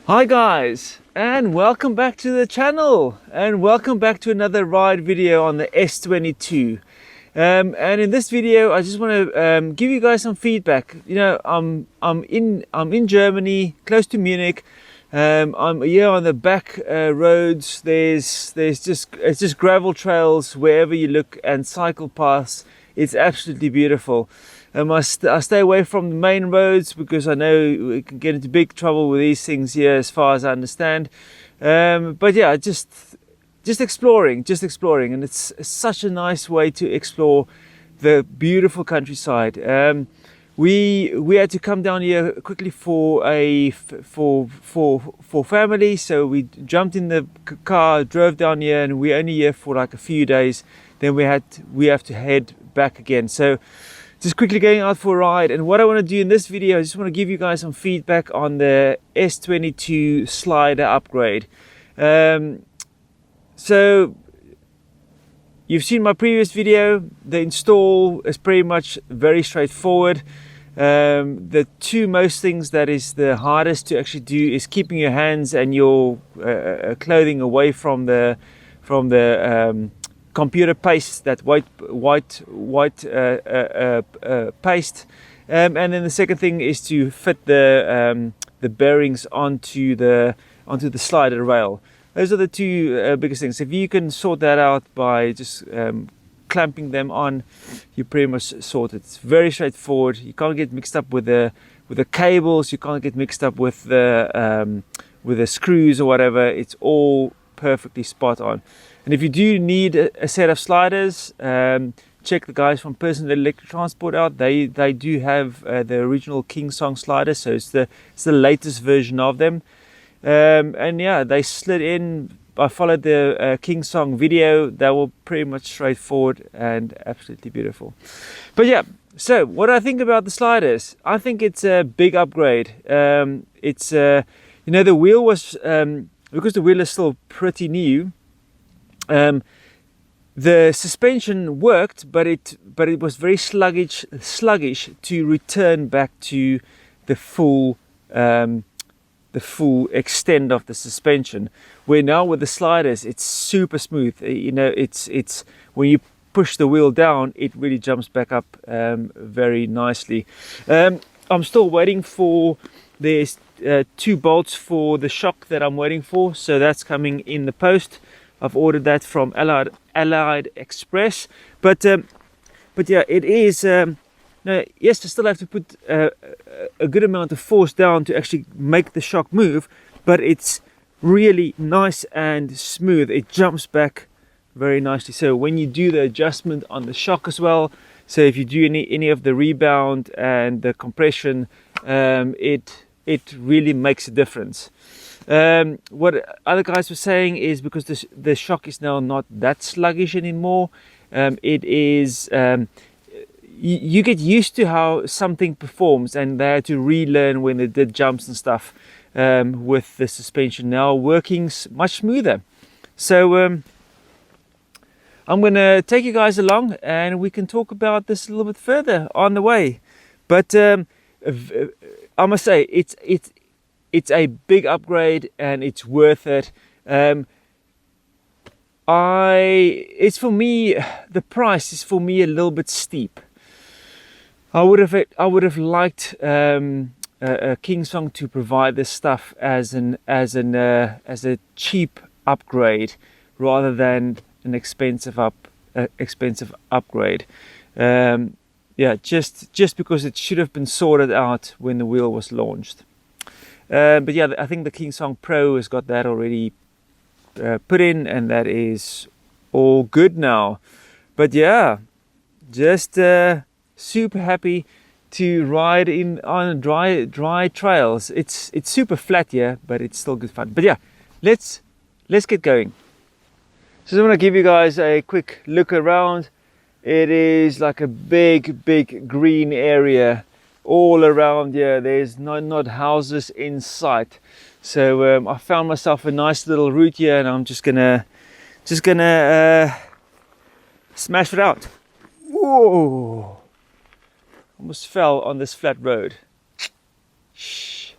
Hi guys, and welcome back to the channel, and welcome back to another ride video on the S22. And in this video I just want to give you guys some feedback. You know, I'm in Germany, close to Munich. I'm here on the back roads. It's just gravel trails wherever you look and cycle paths. It's absolutely beautiful. I stay away from the main roads because I know we can get into big trouble with these things here, as far as I understand. But yeah, just exploring, and it's such a nice way to explore the beautiful countryside. We had to come down here quickly for family, so we jumped in the car, drove down here, and we're only here for like a few days. Then we have to head back again. So just quickly going out for a ride, and what I want to do in this video, I just want to give you guys some feedback on the S22 Slider upgrade. So you've seen my previous video. The install is pretty much very straightforward. The two most things that is the hardest to actually do is keeping your hands and your clothing away from the computer paste, that white paste, and then the second thing is to fit the bearings onto the slider rail. Those are the two biggest things. If you can sort that out by just clamping them on, you pretty much sorted. It's very straightforward. You can't get mixed up with the cables. You can't get mixed up with the screws or whatever. It's all perfectly spot on. And if you do need a set of sliders, check the guys from Personal Electric Transport out. They do have the original Kingsong slider, so it's the latest version of them. And yeah, they slid in. I followed the Kingsong video. They were pretty much straightforward and absolutely beautiful. But yeah, so what do I think about the sliders? I think it's a big upgrade. It's you know, the wheel was because the wheel is still pretty new. The suspension worked, but it was very sluggish to return back to the full extent of the suspension. Where now with the sliders, it's super smooth. You know, it's when you push the wheel down, it really jumps back up very nicely. I'm still waiting for there's 2 bolts for the shock that I'm waiting for, so that's coming in the post. I've ordered that from Allied Express, but yeah, it is. No, yes, I still have to put a good amount of force down to actually make the shock move, but it's really nice and smooth. It jumps back very nicely. So when you do the adjustment on the shock as well, so if you do any of the rebound and the compression, it really makes a difference. What other guys were saying is because the shock is now not that sluggish anymore, it is you get used to how something performs, and they had to relearn when they did jumps and stuff with the suspension now working much smoother. So I'm gonna take you guys along and we can talk about this a little bit further on the way. But I must say it's a big upgrade and it's worth it. It's for me, the price is for me a little bit steep. I would have liked Kingsong to provide this stuff as a cheap upgrade rather than an expensive upgrade. Yeah, just because it should have been sorted out when the wheel was launched. But yeah, I think the Kingsong Pro has got that already put in, and that is all good now. But yeah, just super happy to ride on dry trails. It's super flat here, but it's still good fun. But yeah, let's get going. So I want to give you guys a quick look around. It is like a big green area all around here. There's not houses in sight. So I found myself a nice little route here, and I'm just gonna smash it out. Whoa! Almost fell on this flat road. Shh.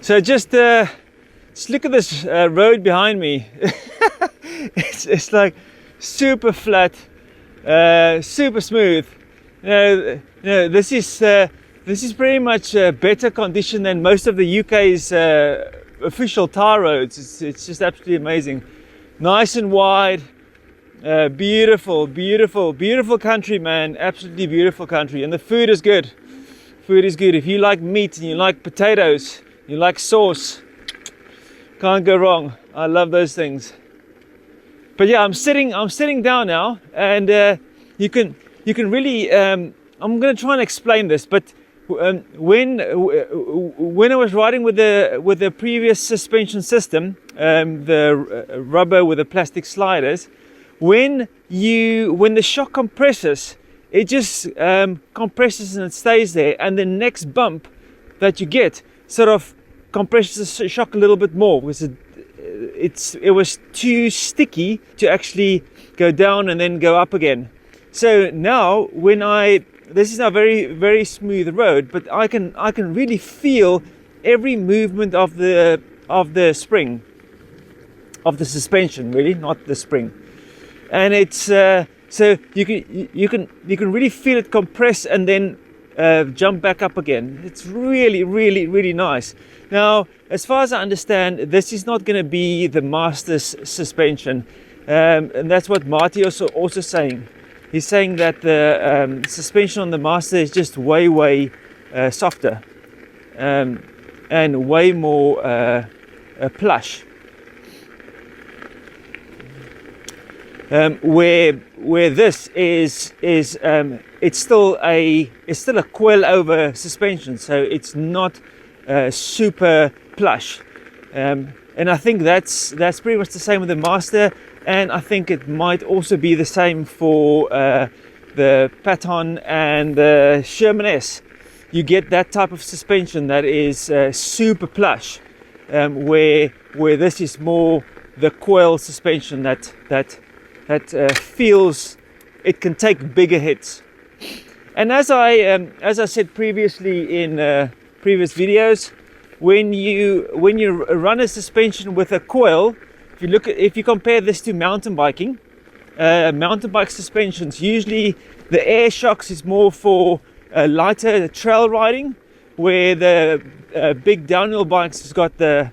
So just look at this road behind me. It's like super flat, super smooth. This is pretty much better condition than most of the UK's official tar roads. It's just absolutely amazing. Nice and wide, beautiful country, man. Absolutely beautiful country, and the food is good. Food is good. If you like meat and you like potatoes, you like sauce, can't go wrong. I love those things. But yeah, I'm sitting down now, and you can really. I'm going to try and explain this, but when I was riding with the previous suspension system, the rubber with the plastic sliders, when the shock compresses, it just compresses and it stays there, and the next bump that you get sort of compresses the shock a little bit more, because it was too sticky to actually go down and then go up again. So now this is a very, very smooth road, but I can really feel every movement of the spring, of the suspension, really, not the spring. And it's so you can really feel it compress and then jump back up again. It's really, really, really nice. Now, as far as I understand, this is not going to be the Master's suspension, and that's what Marty also saying. He's saying that the suspension on the Master is just way softer and way more plush. Where this is it's still a coil over suspension, so it's not super plush. And I think that's pretty much the same with the Master. And I think it might also be the same for the Patton and the Sherman S. You get that type of suspension that is super plush, where this is more the coil suspension that feels it can take bigger hits. And as I said previously in previous videos, when you run a suspension with a coil, if you compare this to mountain biking, mountain bike suspensions, usually the air shocks is more for lighter trail riding, where the big downhill bikes has got the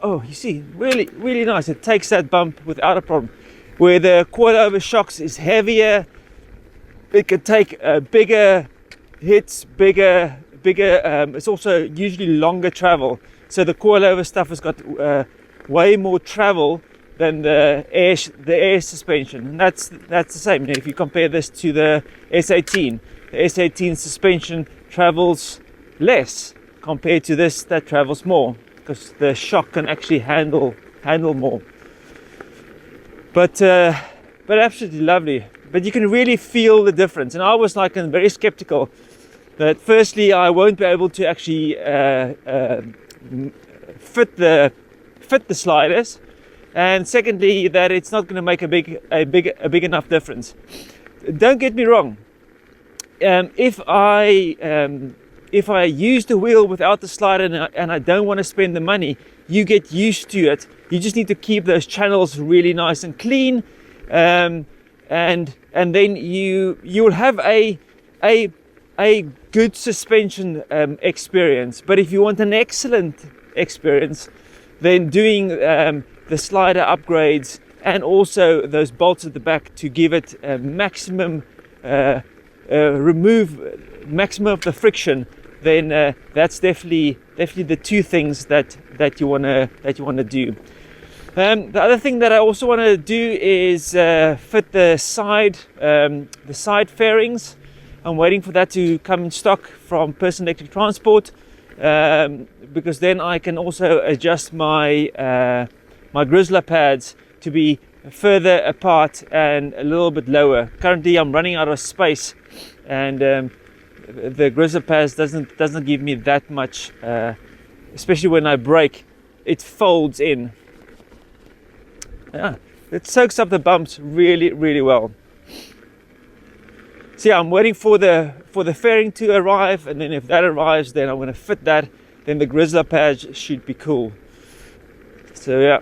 you see, really nice. It takes that bump without a problem. Where the coil over shocks is heavier, it can take bigger hits, bigger. It's also usually longer travel. So the coil over stuff has got way more travel than the air suspension, and that's the same. If you compare this to the S18, the S18 suspension travels less compared to this that travels more, because the shock can actually handle more. But absolutely lovely. But you can really feel the difference, and I was very skeptical that firstly I won't be able to actually fit the sliders, and secondly that it's not going to make a big enough difference. Don't get me wrong, if I use the wheel without the slider and I don't want to spend the money, you get used to it. You just need to keep those channels really nice and clean, and then you'll have a good suspension experience. But if you want an excellent experience, then doing the slider upgrades and also those bolts at the back to give it maximum remove maximum of the friction, then that's definitely the two things that you want to do. The other thing that I also want to do is fit the side fairings. I'm waiting for that to come in stock from Person Electric Transport, because then I can also adjust my Grizzla pads to be further apart and a little bit lower. Currently I'm running out of space, and the Grizzla pads doesn't give me that much, especially when I brake. It folds in. It soaks up the bumps really well. So yeah, I'm waiting for the fairing to arrive, and then if that arrives, then I'm going to fit that. then the Grizzla pad should be cool. So yeah,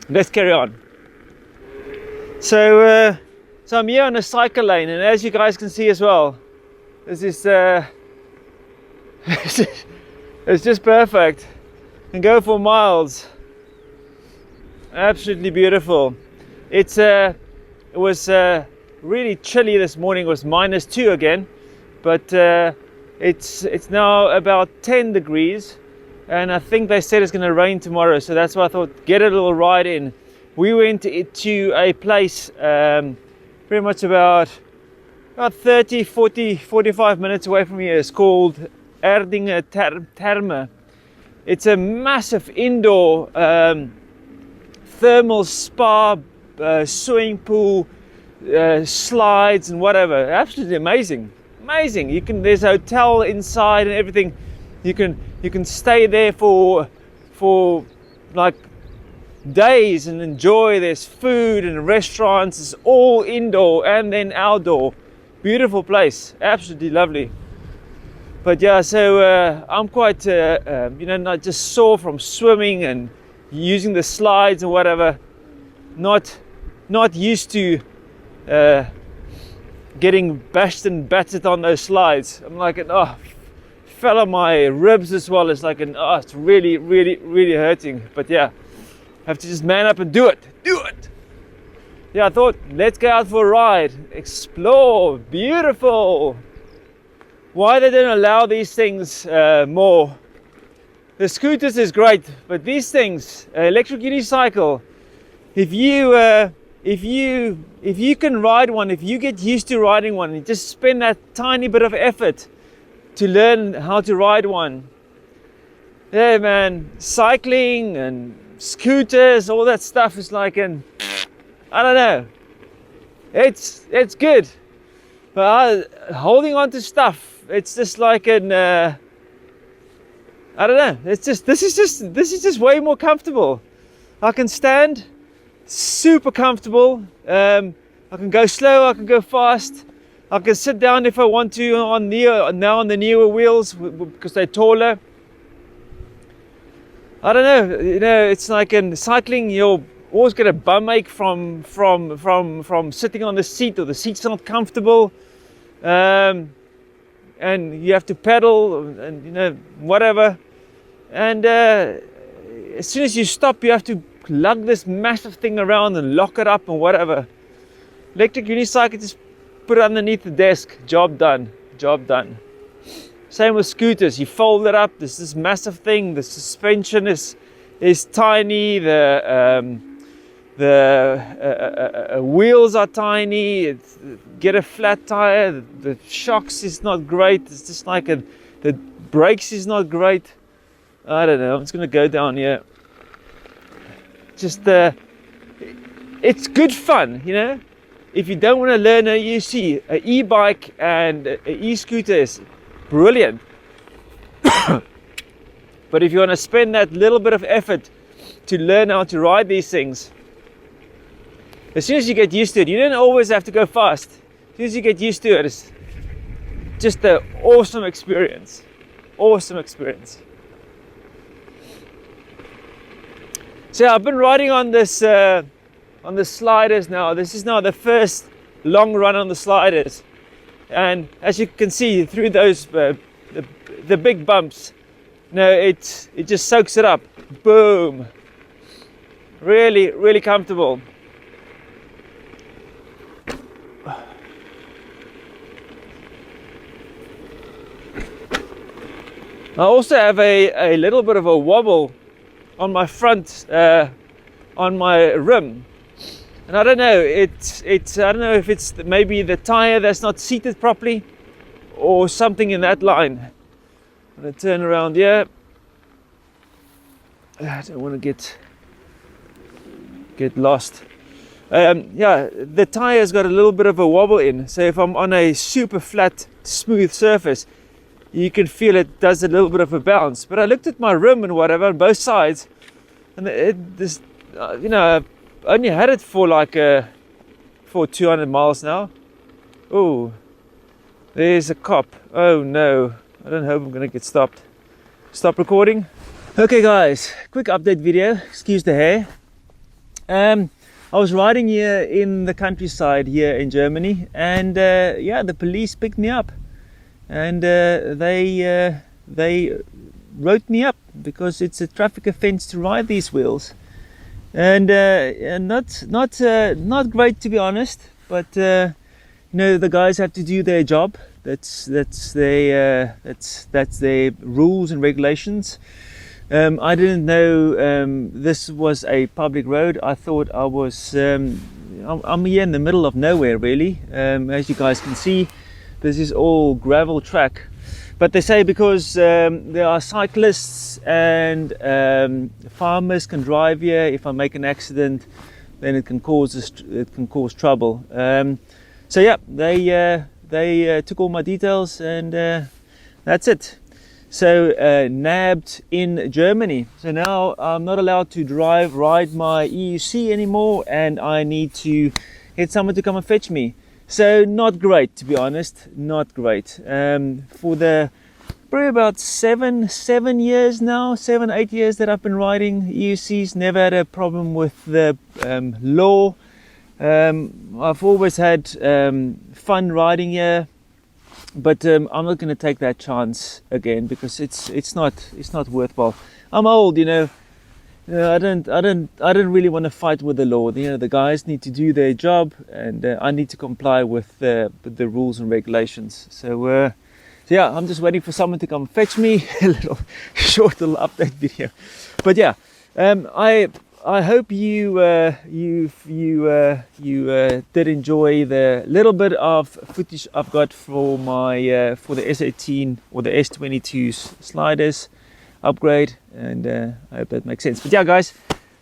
let's carry on. So I'm here on a cycle lane, and as you guys can see as well, this is it's just perfect. Can go for miles. Absolutely beautiful. It was really chilly this morning. It was -2 again, but it's now about 10 degrees, and I think they said it's going to rain tomorrow, so that's why I thought get a little ride in. We went to a place pretty much about 30, 40, 45 minutes away from here. It's called Erdinge Terme. It's a massive indoor thermal spa, swimming pool, slides and whatever. Absolutely amazing. There's a hotel inside and everything. You can stay there for like days and enjoy. There's food and restaurants. It's all indoor and then outdoor. Beautiful place, absolutely lovely. But yeah, so I'm quite not just sore from swimming and using the slides or whatever. Not used to getting bashed and battered on those slides. I'm like, fell on my ribs as well. It's like it's really hurting. But yeah, have to just man up and do it. Yeah, I thought, let's go out for a ride, explore, beautiful. Why they don't allow these things more? The scooters is great, but these things, electric unicycle, if you can ride one, if you get used to riding one, and just spend that tiny bit of effort to learn how to ride one. Yeah, man, cycling and scooters, all that stuff is like I don't know. It's good, but holding on to stuff, it's just like I don't know. This is just way more comfortable. I can stand, super comfortable. I can go slow, I can go fast. I can sit down if I want to on the newer wheels because they're taller. I don't know. It's like in cycling, you'll always get a bum ache from sitting on the seat, or the seat's not comfortable. And you have to pedal and whatever, and as soon as you stop you have to lug this massive thing around and lock it up and whatever. Electric unicycle, just put it underneath the desk, job done. Same with scooters, you fold it up, there's this massive thing, the suspension is tiny, the wheels are tiny. Get a flat tire, the shocks is not great. It's just like the brakes is not great. I don't know. I'm just gonna go down here. Just it's good fun, If you don't want to learn a e-bike and an e-scooter is brilliant. But if you want to spend that little bit of effort to learn how to ride these things, as soon as you get used to it, you don't always have to go fast. As soon as you get used to it, it's just an awesome experience. So I've been riding on the sliders now. This is now the first long run on the sliders, and as you can see through those the big bumps, it just soaks it up. Boom. Really comfortable. I also have a little bit of a wobble on my front, on my rim, and I don't know. I don't know if it's maybe the tire that's not seated properly, or something in that line. I'm gonna turn around here. I don't want to get lost. Yeah, the tire's got a little bit of a wobble in. So if I'm on a super flat, smooth surface, you can feel it does a little bit of a bounce. But I looked at my rim and whatever on both sides, and I've only had it for like for 200 miles now. Oh, there's a cop. Oh no, I don't hope I'm gonna get stopped. Stop recording. Okay guys, quick update video, excuse the hair. I was riding here in the countryside here in Germany, and yeah, the police picked me up, and they wrote me up because it's a traffic offence to ride these wheels, and not great, to be honest. But you know, the guys have to do their job. That's their rules and regulations. I didn't know this was a public road. I thought I was I'm here in the middle of nowhere, really. As you guys can see, this is all gravel track, but they say because there are cyclists and farmers can drive here, if I make an accident, then it can cause trouble. So yeah, they took all my details, and that's it. So nabbed in Germany. So now I'm not allowed to ride my EUC anymore, and I need to get someone to come and fetch me. So not great, to be honest, not great. For the probably about 7 years now, 8 years that I've been riding EUCs, never had a problem with the law. I've always had fun riding here. But I'm not going to take that chance again, because it's not worthwhile. I'm old, you know. I don't really want to fight with the law. You know, the guys need to do their job, and I need to comply with the rules and regulations. So yeah, I'm just waiting for someone to come fetch me. A short little update video. But yeah, I hope you did enjoy the little bit of footage I've got for my for the S18 or the S22 sliders upgrade, and I hope that makes sense. But yeah, guys,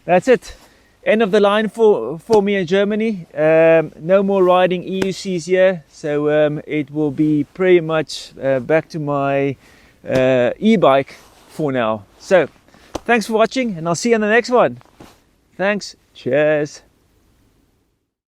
that's it. End of the line for me in Germany. No more riding EUCs here, so it will be pretty much back to my e-bike for now. So thanks for watching, and I'll see you on the next one. Thanks. Cheers.